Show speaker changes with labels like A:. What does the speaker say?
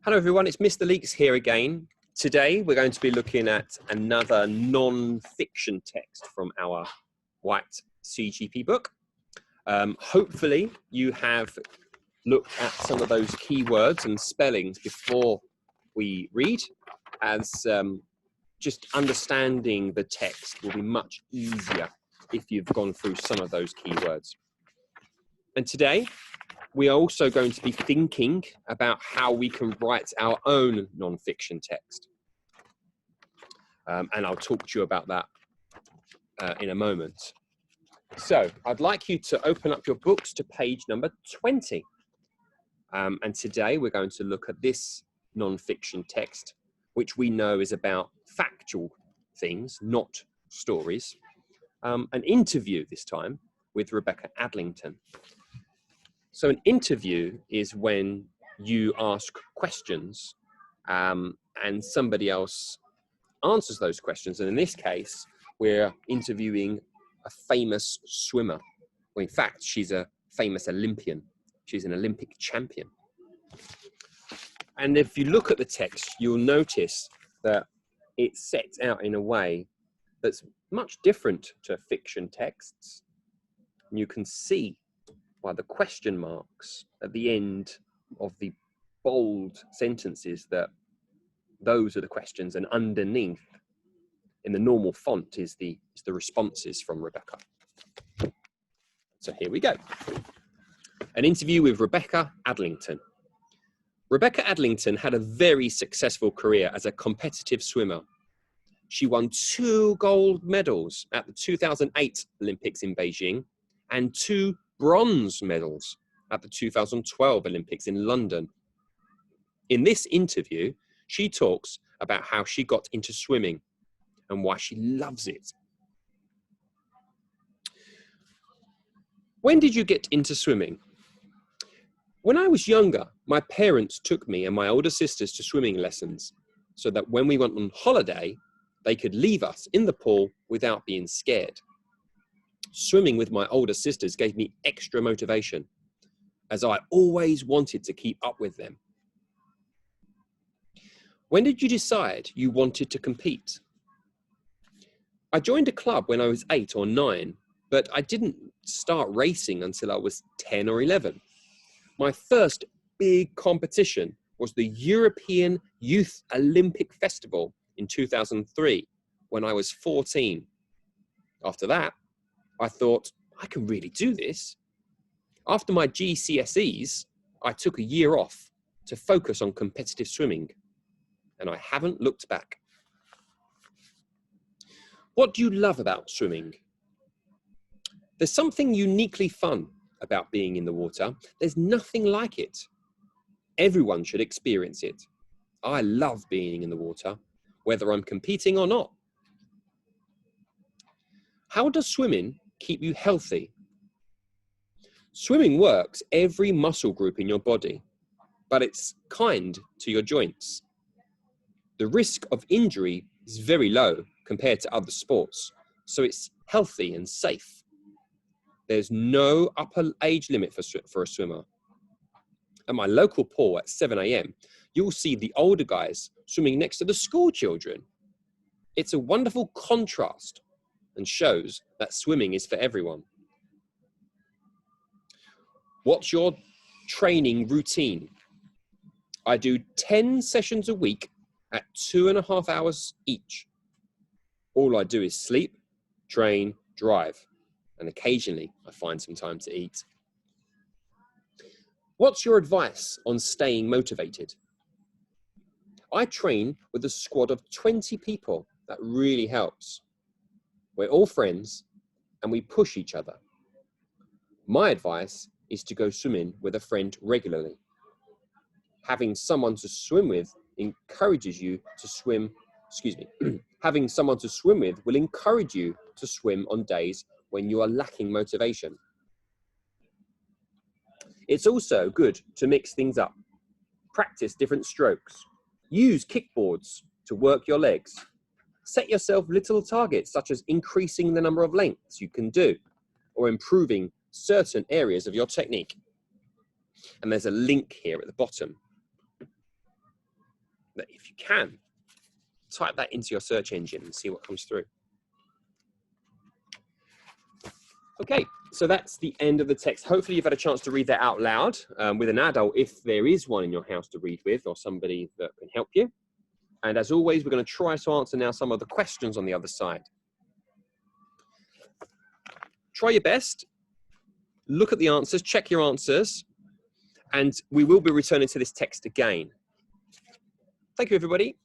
A: Hello everyone, it's Mr. Leeks here again. Today we're going to be looking at another non-fiction text from our white CGP book. Hopefully you have looked at some of those keywords and spellings before we read, as just understanding the text will be much easier if you've gone through some of those keywords. And today we are also going to be thinking about how we can write our own non-fiction text. And I'll talk to you about that in a moment. So I'd like you to open up your books to page number 20. And today we're going to look at this non-fiction text, which we know is about factual things, not stories. An interview this time with Rebbeca Adlington. So an interview is when you ask questions and somebody else answers those questions. And in this case, we're interviewing a famous swimmer. Well, in fact, she's a famous Olympian. She's an Olympic champion. And if you look at the text, you'll notice that it's set out in a way that's much different to fiction texts. And you can see by the question marks at the end of the bold sentences that those are the questions, and underneath in the normal font is the responses from Rebecca. So here we go. An interview with Rebbeca Adlington. Rebbeca Adlington had a very successful career as a competitive swimmer. She won 2 gold medals at the 2008 Olympics in Beijing and 2 bronze medals at the 2012 Olympics in London. In this interview, she talks about how she got into swimming and why she loves it. When did you get into swimming? When I was younger, my parents took me and my older sisters to swimming lessons so that when we went on holiday, they could leave us in the pool without being scared. Swimming with my older sisters gave me extra motivation, as I always wanted to keep up with them. When did you decide you wanted to compete? I joined a club when I was 8 or 9, but I didn't start racing until I was 10 or 11. My first big competition was the European Youth Olympic Festival in 2003, when I was 14. After that, I thought, I can really do this. After my GCSEs, I took a year off to focus on competitive swimming, and I haven't looked back. What do you love about swimming? There's something uniquely fun about being in the water. There's nothing like it. Everyone should experience it. I love being in the water, whether I'm competing or not. How does swimming keep you healthy? Swimming works every muscle group in your body, but it's kind to your joints. The risk of injury is very low compared to other sports, so it's healthy and safe. There's no upper age limit for a swimmer. At my local pool at 7 a.m, you'll see the older guys swimming next to the school children. It's a wonderful contrast and shows that swimming is for everyone. What's your training routine? I do 10 sessions a week at 2.5 hours each. All I do is sleep, train, drive, and occasionally I find some time to eat. What's your advice on staying motivated? I train with a squad of 20 people. That really helps. We're all friends and we push each other. My advice is to go swimming with a friend regularly. Having someone to swim with encourages you to swim, having someone to swim with will encourage you to swim on days when you are lacking motivation. It's also good to mix things up. Practice different strokes. Use kickboards to work your legs. Set yourself little targets, such as increasing the number of lengths you can do or improving certain areas of your technique. And there's a link here at the bottom. that if you can, type that into your search engine and see what comes through. Okay, so that's the end of the text. Hopefully you've had a chance to read that out loud with an adult, if there is one in your house to read with, or somebody that can help you. And as always, we're going to try to answer now some of the questions on the other side. Try your best, look at the answers, check your answers, and we will be returning to this text again. Thank you, everybody.